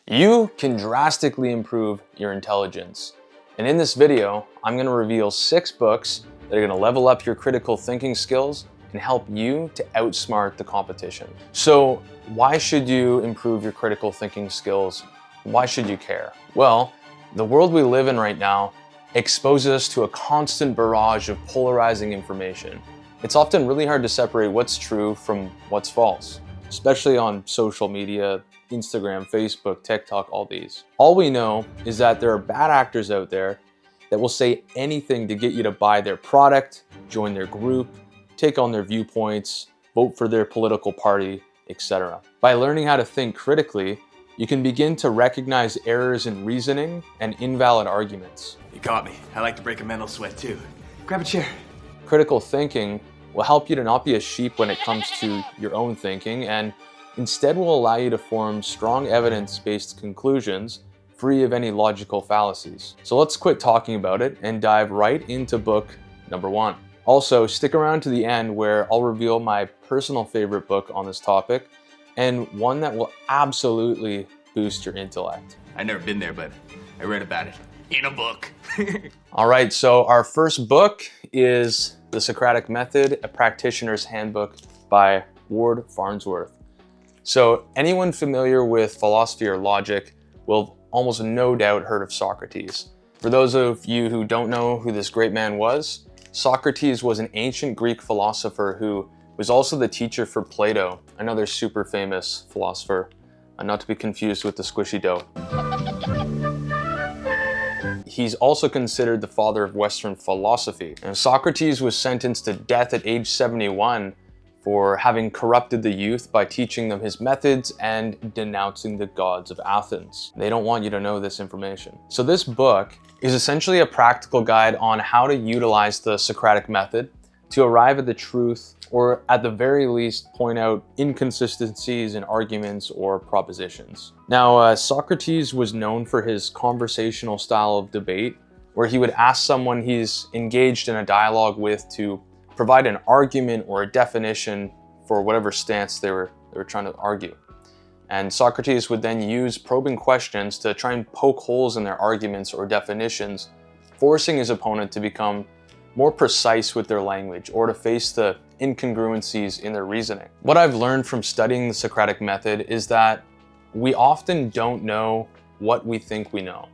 You can drastically improve your intelligence. And in this video, I'm going to reveal 6 books that are going to level up your critical thinking skills and help you to outsmart the competition. So why should you improve your critical thinking skills? Why should you care? Well, the world we live in right now exposes us to a constant barrage of polarizing information. It's often really hard to separate what's true from what's false, especially on social media, Instagram, Facebook, TikTok, all these. All we know is that there are bad actors out there that will say anything to get you to buy their product, join their group, take on their viewpoints, vote for their political party, etc. By learning how to think critically, you can begin to recognize errors in reasoning and invalid arguments. You caught me. I like to break a mental sweat too. Grab a chair. Critical thinking will help you to not be a sheep when it comes to your own thinking, and instead will allow you to form strong evidence-based conclusions free of any logical fallacies. So let's quit talking about it and dive right into book number 1. Also, stick around to the end where I'll reveal my personal favorite book on this topic and one that will absolutely boost your intellect. I've never been there, but I read about it in a book. All right, so our first book is The Socratic Method, a Practitioner's Handbook by Ward Farnsworth. So anyone familiar with philosophy or logic will almost no doubt heard of Socrates. For those of you who don't know who this great man was, Socrates was an ancient Greek philosopher who was also the teacher for Plato, another super famous philosopher, not to be confused with the squishy dough. He's also considered the father of Western philosophy. And Socrates was sentenced to death at age 71 for having corrupted the youth by teaching them his methods and denouncing the gods of Athens. They don't want you to know this information. So this book is essentially a practical guide on how to utilize the Socratic method to arrive at the truth, or at the very least point out inconsistencies in arguments or propositions. Now, Socrates was known for his conversational style of debate, where he would ask someone he's engaged in a dialogue with to provide an argument or a definition for whatever stance they were trying to argue. And Socrates would then use probing questions to try and poke holes in their arguments or definitions, forcing his opponent to become more precise with their language or to face the incongruencies in their reasoning. What I've learned from studying the Socratic method is that we often don't know what we think we know.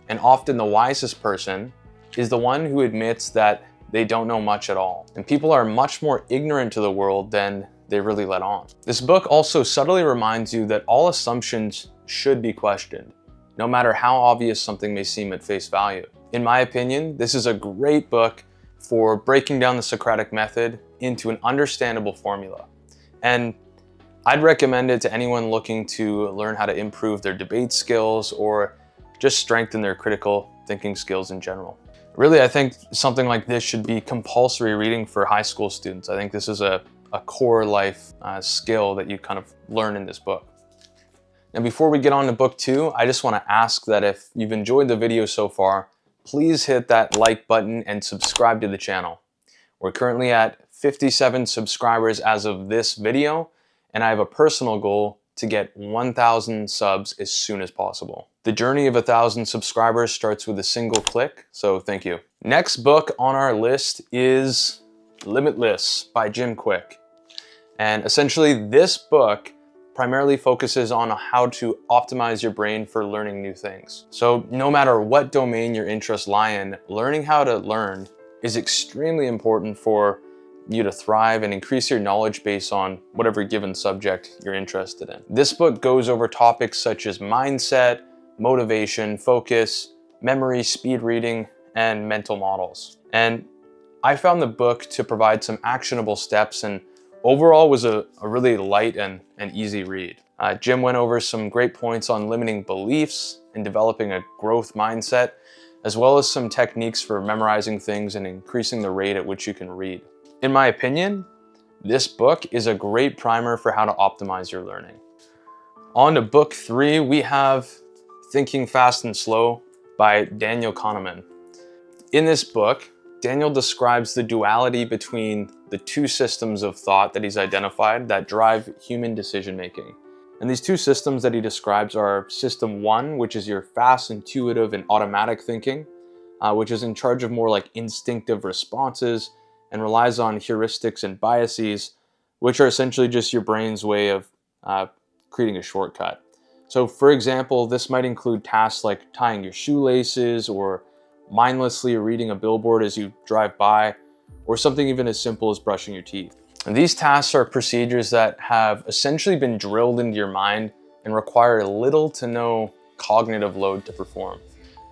And often the wisest person is the one who admits that they don't know much at all. And people are much more ignorant to the world than they really let on. This book also subtly reminds you that all assumptions should be questioned, no matter how obvious something may seem at face value. In my opinion, this is a great book for breaking down the Socratic method into an understandable formula. And I'd recommend it to anyone looking to learn how to improve their debate skills or just strengthen their critical thinking skills in general. Really, I think something like this should be compulsory reading for high school students. I think this is a core life skill that you kind of learn in this book. Now, before we get on to book 2, I just want to ask that if you've enjoyed the video so far, please hit that like button and subscribe to the channel. We're currently at 57 subscribers as of this video, and I have a personal goal to get 1,000 subs as soon as possible. The journey of 1,000 subscribers starts with a single click, so thank you. Next book on our list is Limitless by Jim Quick. And essentially this book primarily focuses on how to optimize your brain for learning new things. So no matter what domain your interests lie in, learning how to learn is extremely important for you to thrive and increase your knowledge base on whatever given subject you're interested in. This book goes over topics such as mindset, motivation, focus, memory, speed reading, and mental models. And I found the book to provide some actionable steps and overall was a really light and easy read. Jim went over some great points on limiting beliefs and developing a growth mindset, as well as some techniques for memorizing things and increasing the rate at which you can read. In my opinion, this book is a great primer for how to optimize your learning. On to book 3, we have Thinking Fast and Slow by Daniel Kahneman. In this book, Daniel describes the duality between the two systems of thought that he's identified that drive human decision-making. And these two systems that he describes are System 1, which is your fast, intuitive, and automatic thinking, which is in charge of more like instinctive responses and relies on heuristics and biases, which are essentially just your brain's way of creating a shortcut. So for example, this might include tasks like tying your shoelaces or mindlessly reading a billboard as you drive by, or something even as simple as brushing your teeth. And these tasks are procedures that have essentially been drilled into your mind and require little to no cognitive load to perform.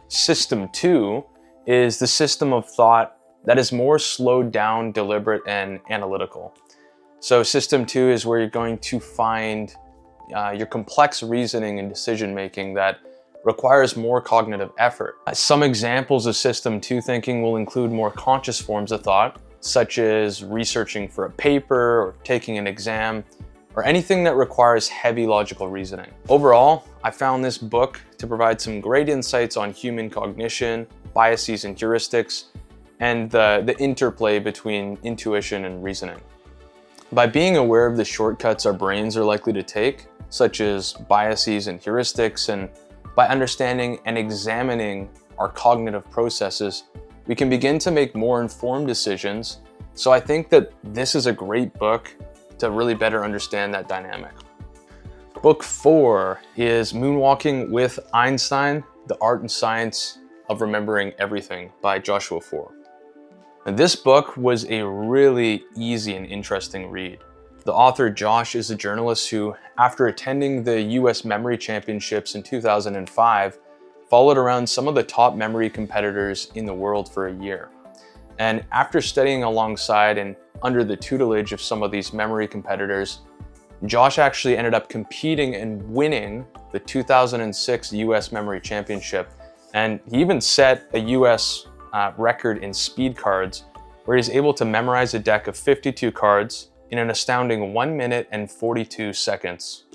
System 2 is the system of thought that is more slowed down, deliberate, and analytical. So System 2 is where you're going to find your complex reasoning and decision making that requires more cognitive effort. Some examples of System 2 thinking will include more conscious forms of thought, such as researching for a paper or taking an exam, or anything that requires heavy logical reasoning. Overall, I found this book to provide some great insights on human cognition, biases and heuristics, and the interplay between intuition and reasoning. By being aware of the shortcuts our brains are likely to take, such as biases and heuristics, and by understanding and examining our cognitive processes, we can begin to make more informed decisions. So I think that this is a great book to really better understand that dynamic. Book 4 is Moonwalking with Einstein, The Art and Science of Remembering Everything by Joshua Foer. And this book was a really easy and interesting read. The author Josh is a journalist who, after attending the US Memory Championships in 2005, followed around some of the top memory competitors in the world for a year. And after studying alongside and under the tutelage of some of these memory competitors, Josh actually ended up competing and winning the 2006 US Memory Championship. And he even set a US record in speed cards, where he's able to memorize a deck of 52 cards in an astounding 1 minute and 42 seconds.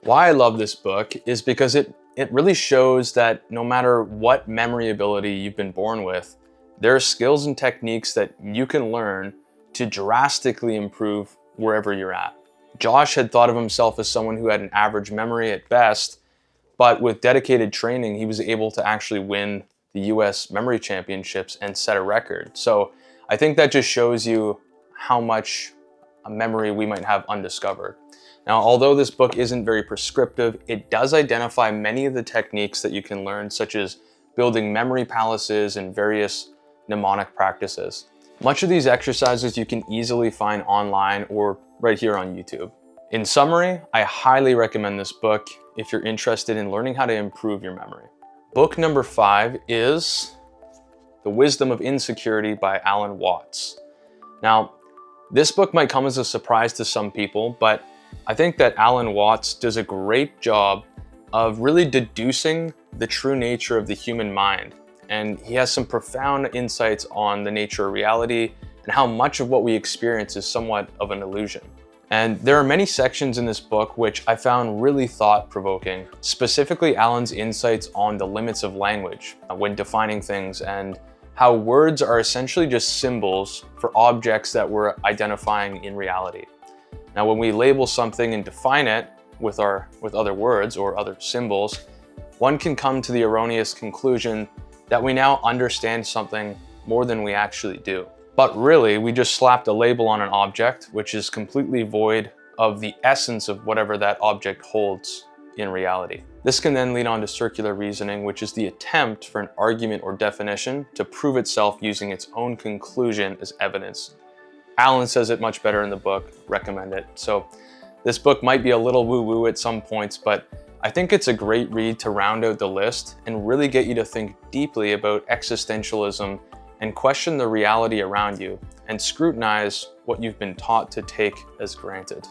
Why I love this book is because it really shows that no matter what memory ability you've been born with, there are skills and techniques that you can learn to drastically improve wherever you're at. Josh had thought of himself as someone who had an average memory at best, but with dedicated training, he was able to actually win the US Memory Championships and set a record. So I think that just shows you how much memory we might have undiscovered. Now, although this book isn't very prescriptive, it does identify many of the techniques that you can learn, such as building memory palaces and various mnemonic practices. Much of these exercises you can easily find online or right here on YouTube. In summary, I highly recommend this book if you're interested in learning how to improve your memory. Book number 5 is The Wisdom of Insecurity by Alan Watts. Now, this book might come as a surprise to some people, but I think that Alan Watts does a great job of really deducing the true nature of the human mind. And he has some profound insights on the nature of reality and how much of what we experience is somewhat of an illusion. And there are many sections in this book which I found really thought-provoking, specifically Alan's insights on the limits of language when defining things, and how words are essentially just symbols for objects that we're identifying in reality. Now, when we label something and define it with other words or other symbols, one can come to the erroneous conclusion that we now understand something more than we actually do. But really, we just slapped a label on an object, which is completely void of the essence of whatever that object holds in reality. This can then lead on to circular reasoning, which is the attempt for an argument or definition to prove itself using its own conclusion as evidence. Alan says it much better in the book, recommend it. So this book might be a little woo-woo at some points, but I think it's a great read to round out the list and really get you to think deeply about existentialism and question the reality around you and scrutinize what you've been taught to take as granted.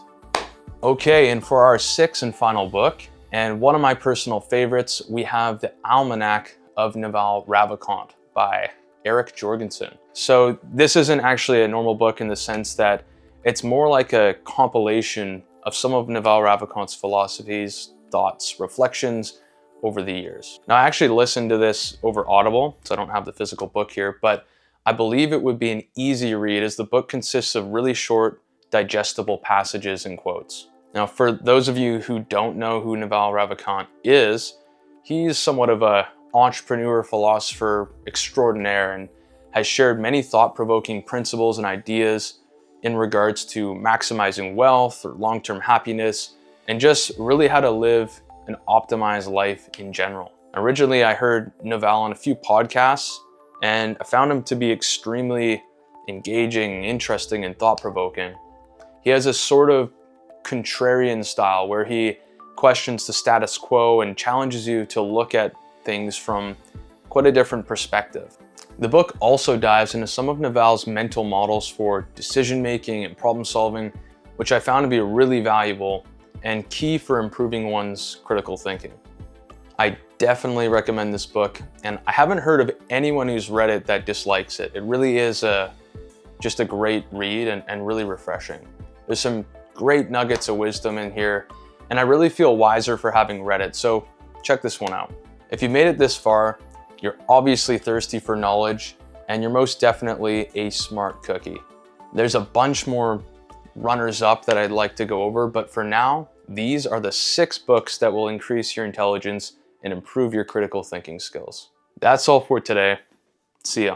Okay, and for our 6th and final book, and one of my personal favorites, we have The Almanac of Naval Ravikant by Eric Jorgensen. So this isn't actually a normal book in the sense that it's more like a compilation of some of Naval Ravikant's philosophies, thoughts, reflections over the years. Now, I actually listened to this over Audible, so I don't have the physical book here, but I believe it would be an easy read as the book consists of really short, digestible passages and quotes. Now, for those of you who don't know who Naval Ravikant is, he's somewhat of an entrepreneur, philosopher extraordinaire, and has shared many thought-provoking principles and ideas in regards to maximizing wealth or long-term happiness, and just really how to live an optimized life in general. Originally, I heard Naval on a few podcasts, and I found him to be extremely engaging, interesting, and thought-provoking. He has a sort of contrarian style where he questions the status quo and challenges you to look at things from quite a different perspective. The book also dives into some of Naval's mental models for decision making and problem solving, which I found to be really valuable and key for improving one's critical thinking. I definitely recommend this book, and I haven't heard of anyone who's read it that dislikes it. It really is just a great read and really refreshing. There's some great nuggets of wisdom in here, and I really feel wiser for having read it, so check this one out. If you made it this far, you're obviously thirsty for knowledge, and you're most definitely a smart cookie. There's a bunch more runners-up that I'd like to go over, but for now, these are the 6 books that will increase your intelligence and improve your critical thinking skills. That's all for today. See ya.